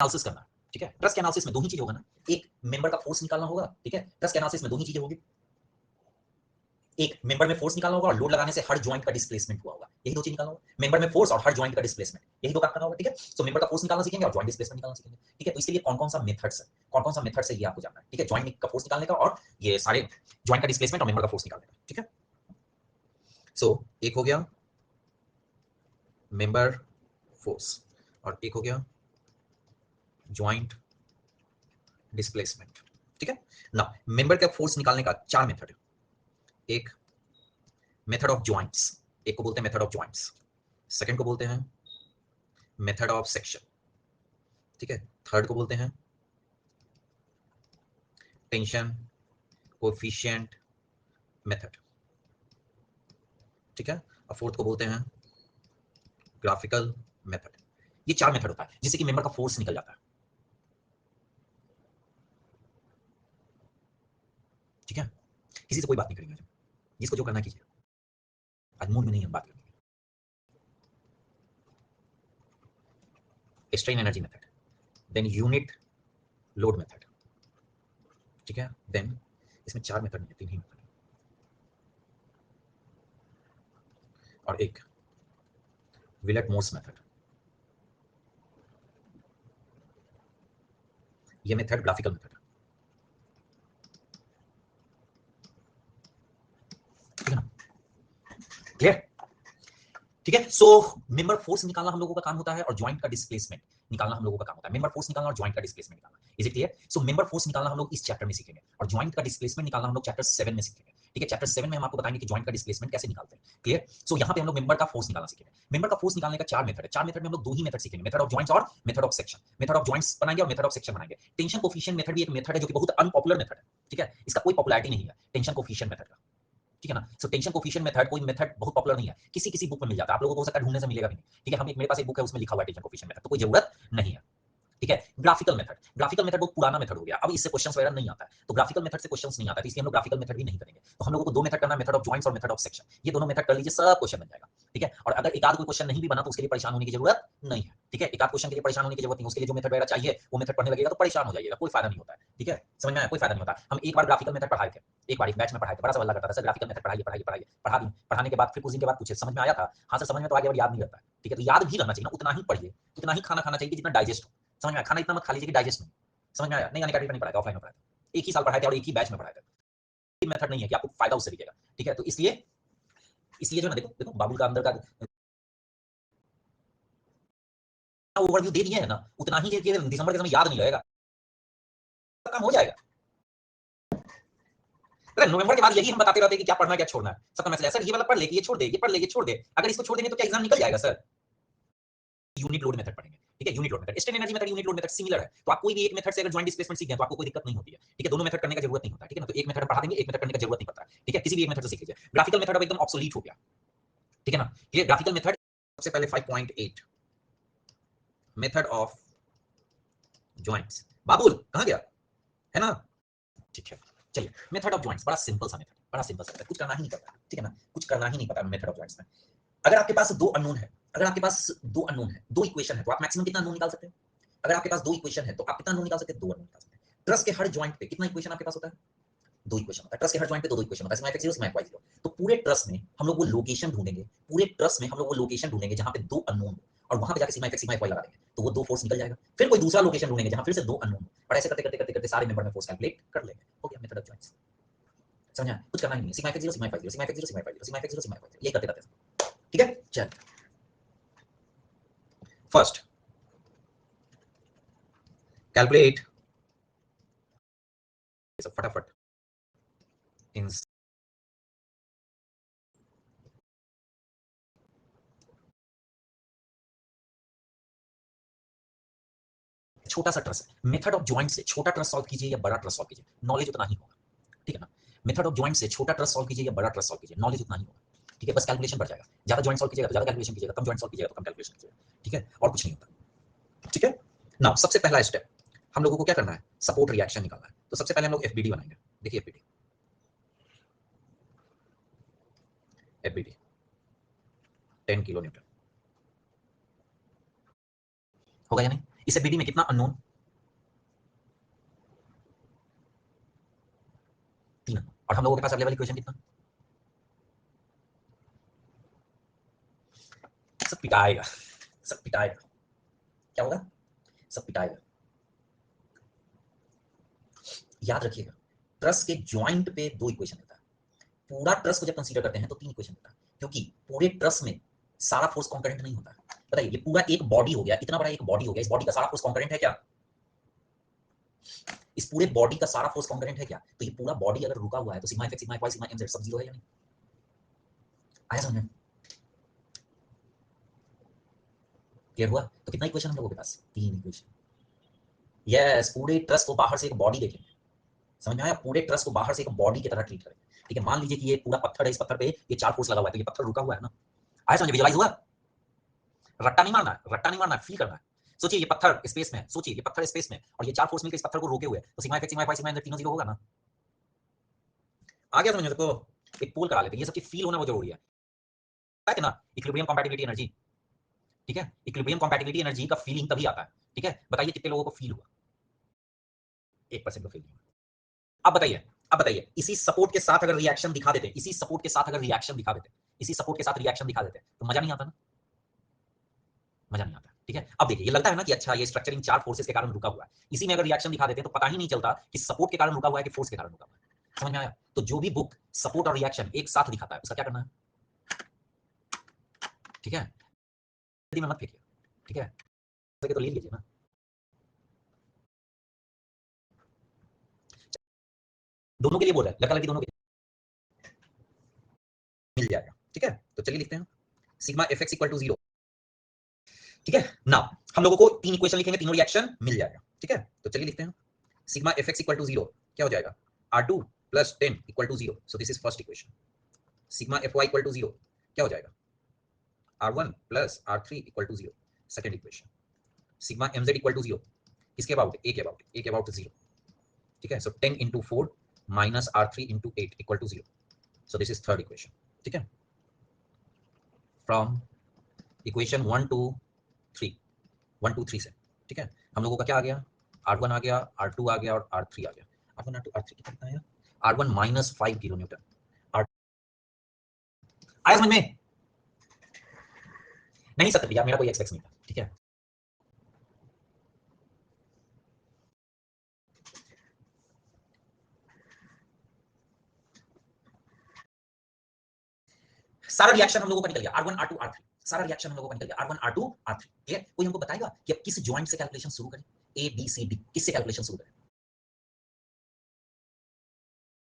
Analysis करना है, ठीक है। ट्रस के एनालिसिस में दो ही चीज होगा ना, एक मेंबर का फोर्स निकालना होगा, ठीक है। ट्रस के एनालिसिस में दो ही चीजें होगी, एक मेंबर में फोर्स निकालना होगा और लोड लगाने से हर जॉइंट का डिस्प्लेसमेंट हुआ होगा, यही दो चीज निकालना होगा। मेंबर में फोर्स और हर जॉइंट का डिस्प्लेसमेंट, यही दो काम करना होगा, ठीक है। सो मेंबर का फोर्स निकालना सीखेंगे और जॉइंट डिस्प्लेसमेंट निकालना सीखेंगे, ठीक है। तो इसके लिए कौन कौन सा मेथड्स है, कौन कौन सा मेथड्स है ये आपको जानना है, ठीक है। जॉइंट का फोर्स निकालने का और ये सारे जॉइंट का डिस्प्लेसमेंट और मेंबर का फोर्स निकालने का, ठीक है। सो एक हो गया मेंबर फोर्स और एक हो गया जॉइंट डिस्प्लेसमेंट, ठीक है ना। मेंबर का फोर्स निकालने का चार मेथड है। एक मेथड ऑफ जॉइंट्स, एक को बोलते हैं मेथड ऑफ जॉइंट्स, सेकंड को बोलते हैं मेथड ऑफ सेक्शन, ठीक है। थर्ड को बोलते हैं टेंशन कोएफिशिएंट मेथड, ठीक है। और फोर्थ को बोलते हैं ग्राफिकल मेथड। ये चार मेथड होता है जिससे कि मेंबर का फोर्स निकल जाता है, ठीक है। किसी से कोई बात नहीं करेंगे, जिसको जो करना कीजिए, आज मूड में नहीं हम बात करेंगे। Strain energy method, then unit load method, ठीक है। देन इसमें चार मेथड नहीं है, तीन ही मेथड और एक विलेट मोर्स मेथड। ये मेथड ग्राफिकल मेथड, ठीक है ना, क्लियर, ठीक है। सो मेंबर फोर्स निकालना हम लोगों का काम होता है और जॉइंट का डिस्प्लेसमेंट निकालना हम लोगों का काम होता है। मेंबर फोर्स निकालना और जॉइंट का डिस्प्लेसमेंट निकालना, is it clear. So member force निकालना हम लोग इस चैप्टर में सीखेंगे और जॉइंट का डिस्प्लेसमेंट निकालना हम लोग चैप्टर 7 में सीखेंगे, ठीक है। चैप्टर 7 में हम आपको बताएंगे कि जॉइंट का डिस्प्लेसमेंट कैसे निकालते हैं, क्लियर। सो यहाँ पे हम लोग मेंबर का फोर्स निकालना सीखेंगे। मेंबर का फोर्स निकालने का चार मेथड है, चार मेथड में हम लोग दो ही मेथड सीखेंगे, मेथड ऑफ जॉइंट्स और method of section. Method of joints बनाएंगे और मेथड ऑफ सेक्शन बनाएंगे। टेंशन कोएफिशिएंट मेथड भी एक मेथड है जो कि बहुत अनपॉपुलर मेथड है, ठीक है। इसका कोई पॉपुलैरिटी नहीं है टेंशन कोएफिशिएंट मेथड का, ठीक है ना। सो टेंशन कोएफिशिएंट मेथड कोई मेथड बहुत पॉपुलर नहीं है, किसी किसी बुक में मिल जाता है, आप लोगों को हो सकता है ढूंढने से मिलेगा भी नहीं, ठीक है। हम एक मेरे पास एक बुक है उसमें लिखा हुआ है टेंशन कोएफिशिएंट मेथड, तो कोई जरूरत नहीं है, ठीक है। ग्राफिकल मेथड, ग्राफिकल मेथड बहुत पुराना मेथड हो गया, अब इससे क्वेश्चंस वगैरह नहीं आता है, तो ग्राफिकल मेथड से क्वेश्चंस नहीं आता है, इसलिए हम लोग ग्राफिकल मेथड भी नहीं करेंगे। तो हम लोगों को दो मेथड करना है, मेथड ऑफ जॉइंट्स और मेथड ऑफ सेक्शन। ये दोनों मेथड कर लीजिए, सब क्वेश्चन बन जाएगा, ठीक है। और अगर एक आध कोई क्वेश्चन नहीं भी बना तो उसके लिए परेशान होने की जरूरत नहीं है, ठीक है। एक आध क्वेश्चन के लिए परेशान होने की जरूरत नहीं, उसके लिए जो मेथड वगैरह चाहिए वो मेथड पढ़ने लगेगा तो परेशान हो जाइएगा, कोई फायदा नहीं होता है, ठीक है। समझ में आया, कोई फायदा नहीं होता। हम एक बार ग्राफिकल मेथड पढ़ाए थे, एक बार एक बैच में पढ़ाए थे, बड़ा सवाल करता था सर ग्राफिकल मेथड पढ़ाइए पढ़ाइए पढ़ाइए, पढ़ा दी, पढ़ाने के बाद फिर कुछ दिन के बाद पूछे समझ में आया था, हाँ सर समझ में तो आ गया, याद नहीं रहता है, ठीक है। तो याद भी रहना चाहिए ना, उतना ही पढ़िए, उतना ही खाना खाना चाहिए जितना डाइजेस्ट हो, समझ में आया। खाना इतना मत खा लीजिए कि डाइजेस्ट नहीं, समझ में आया। नहीं अकेडमी में नहीं पढ़ाया था, ऑफलाइन में पढ़ाया था, एक ही साल पढ़ाए थे और एक ही बैच में पढ़ाए थे। मेथड नहीं है कि आपको फायदा उससे दिखेगा, ठीक है। तो इसलिए इसलिए जो ना, देखो देखो बाबुल का अंदर का ओवरव्यू दे दिया है ना, उतना ही दिसंबर के समय याद नहीं रहेगा, काम हो जाएगा। अरे नवंबर के बाद यही हम बताते रहते हैं कि क्या पढ़ना है क्या छोड़ना है, सबका मैसेज है सर ये वाला पढ़ ले कि ये छोड़ दे, ये पढ़ ले ये छोड़ दे, अगर इसको छोड़ देंगे तो क्या एग्जाम निकल जाएगा सर। यूनिट लोड मेथड पढ़ेंगे, ठीक है। Unit load method, strain energy method unit load method similar है, तो आप कोई भी एक मेथड से अगर जॉइंट डिस्प्लेसमेंट सीख गए तो आपको कोई दिक्कत नहीं होती है, ठीक है। दोनों मेथड करने का जरूरत नहीं होता, ठीक है ना। तो एक मेथड पढ़ा देंगे, एक मेथड करने का जरूरत नहीं पड़ता, ठीक है। किसी भी एक मेथड से सीख लीजिए। ग्राफिकल मेथड अब एकदम ऑब्सोलीट हो गया, ठीक है ना। ये ग्राफिकल मेथड सबसे पहले 5.8 मेथड ऑफ जॉइंट्स, बाबुल कहां गया, है ना, ठीक है। चलिए मेथड ऑफ जॉइंट्स बड़ा सिंपल सा मेथड, बड़ा सिंपल सा, कुछ करना ही नहीं पड़ता, ठीक है ना, कुछ करना ही नहीं पड़ता मेथड ऑफ जॉइंट्स में। अगर आपके पास दो अननोन है, अगर आपके पास दो अननोन है, दो इक्वेशन है, तो आप मैक्सिमम कितना अननोन निकाल सकते हैं। अगर आपके पास दो इक्वेशन है तो आप कितना अननोन निकाल सकते हैं, दो अननोन निकाल सकते हैं। ट्रस के हर जॉइंट पे कितना इक्वेशन आपके पास होता है, दो इक्वेशन होता है। ट्रस के हर जॉइंट पे दो दो इक्वेशन होता है, sigma X zero sigma Y zero. तो पूरे ट्रस में हम लोग वो लोकेशन ढूंढेंगे, पूरे ट्रस में हम लोग वो लोकेशन ढूंढेंगे जहां पे दो अननोन और वहां पे जाके सिग्मा एक्स सिग्मा वाई लगा देंगे, तो वो दो फोर्स निकल जाएगा। फिर कोई दूसरा लोकेशन ढूंढेंगे जहां फिर से दो अननोन, और ऐसे करते करते करते करते सारे मेंबर में फोर्स कैलकुलेट कर लेंगे, हो गया मेथड ऑफ जॉइंट्स। समझा, कुछ करना ही नहीं, sigma X zero sigma Y zero sigma X zero sigma Y zero sigma X zero sigma Y zero, ये करते करते, ठीक है। चल फर्स्ट कैलकुलेट फटाफट इन छोटा सा ट्रस है, मेथड ऑफ जॉइंट से छोटा ट्रस सॉल्व कीजिए या बड़ा ट्रस सॉल्व कीजिए, नॉलेज उतना ही होगा, ठीक है ना। मेथड ऑफ जॉइंट से छोटा ट्रस सॉल्व कीजिए या बड़ा ट्रस सॉल्व कीजिए, नॉलेज उतना ही होगा, ठीक है। बस कैलकुलेशन बढ़ जाएगा, ज्यादा जॉइंट सॉल्व कीजिएगा तो ज्यादा कैलकुलेशन कीजिएगा, कम जॉइंट सॉल्व कीजिएगा तो कम कैलकुलेशन कीजिएगा, ठीक है, और कुछ नहीं होता, ठीक है। नाउ सबसे पहला स्टेप हम लोगों को क्या करना है, सपोर्ट रिएक्शन निकालना है। तो सबसे पहले हम लोग एफबीडी बनाएंगे, देखिए एफबीडी, एफबीडी 10 किलो न्यूटन होगा या नहीं, इसे बीडी में कितना अननोन, 3 अननोन, और हम लोगों के पास अवेलेबल इक्वेशन कितना, सब पिटाएगा, सब पिटाएगा, क्या होगा, सब पिटाएगा। याद रखिएगा ट्रस के ज्वाइंट पे 2 इक्वेशन होता है, पूरा ट्रस को जब कंसीडर करते हैं तो 3 इक्वेशन होता है, क्योंकि पूरे ट्रस में सारा फोर्स कॉन्करेंट नहीं होता है। बताइए ये पूरा एक बॉडी हो गया, इतना बड़ा एक बॉडी हो गया, इस बॉडी का सारा फोर्स कॉन्करेंट है क्या, इस पूरे बॉडी का सारा फोर्स कॉन्करेंट है क्या, तो ये पूरा बॉडी अगर रुका हुआ है तो sigma F X, sigma F Y, sigma M Z सब 0 है या नहीं, आया समझ में, क्लियर हुआ। तो कितना इक्वेशन हम लोगों के पास, 3 इक्वेशन। यस, पूरे ट्रस को बाहर से एक बॉडी देखेंगे, समझ में आया, पूरे ट्रस को बाहर से एक बॉडी की तरह ट्रीट करें। ठीक है, मान लीजिए कि ये पूरा पत्थर है, इस पत्थर पे ये 4 फोर्स लगा हुआ है, तो ये पत्थर रुका हुआ है ना, आया समझ, विजुअलाइज हुआ, रट्टा नहीं मारना है, रट्टा नहीं मारना है, फील करना है। सोचिए ये पत्थर स्पेस में है, सोचिए ये पत्थर स्पेस में और ये 4 फोर्स मिलकर इस पत्थर को रोके हुए, तो sigma F X, sigma F Y, sigma M Z तीनों 0 होगा ना, आ गया समझ में। सबको एक पोल करा लेते हैं, ये सब चीज फील होना बहुत जरूरी है ना, इक्विलिब्रियम कंपैटिबिलिटी एनर्जी, ठीक है, इक्विलिब्रियम कंपैटिबिलिटी एनर्जी का फीलिंग तभी आता है। ठीक है, बताइए कितने लोगों को फील हुआ, 1% को फील हुआ। अब बताइए, अब बताइए इसी सपोर्ट के साथ अगर रिएक्शन दिखा देते, इसी सपोर्ट के साथ अगर रिएक्शन दिखा देते, इसी सपोर्ट के साथ रिएक्शन दिखा देते तो मजा नहीं आता ना, मजा नहीं आता। ठीक है, अब देखिए ये लगता है ना कि अच्छा ये स्ट्रक्चरिंग 4 फोर्सेस के कारण रुका हुआ है, इसी में अगर रिएक्शन दिखा देते तो पता ही नहीं चलता कि सपोर्ट के कारण रुका हुआ है कि फोर्स के कारण रुका हुआ है, समझ में आया। तो जो भी बुक सपोर्ट और रिएक्शन एक साथ दिखाता है उसका क्या करना है, ठीक है, जल्दी में मत फेंकिए, ठीक है, तो ले लीजिए ना, दोनों के लिए बोल रहा है, लड़का लड़की दोनों के मिल जाएगा। ठीक है, तो चलिए लिखते हैं sigma F X equal to 0। ठीक है ना, हम लोगों को 3 इक्वेशन लिखेंगे, तीनों रिएक्शन मिल जाएगा। ठीक है, तो चलिए लिखते हैं sigma F X equal to 0 क्या हो जाएगा, R2 plus 10 equal to 0, so this is first equation. Sigma F Y equal to 0 क्या हो जाएगा, R1 plus R3 equal to 0, second equation. Sigma M Z equal to 0 किसके about, ए के about, ए के about 0। ठीक है, so 10 into 4 minus R3 into 8 equal to 0, so this is third equation. ठीक है, फ्रॉम इक्वेशन 1 टू 3, 1 2 3 से। ठीक है, हम लोगों का क्या आ गया, R1 आ गया, R2 आ गया और R3 आ गया। R1 R2 R3 कितना आया, R1 माइनस 5 किलो न्यूटन, आया समझ में, नहीं सत्य भैया मेरा कोई एक्सपेक्ट नहीं था। ठीक है, सारा रिएक्शन हम लोगों का निकल गया, R1 R2 R3, सारा रिएक्शन हम लोगों का निकल गया, R1 R2 R3। क्लियर, कोई हमको बताएगा कि अब किस ज्वाइंट से कैलकुलेशन शुरू करें, A B C D, किससे कैलकुलेशन शुरू करें,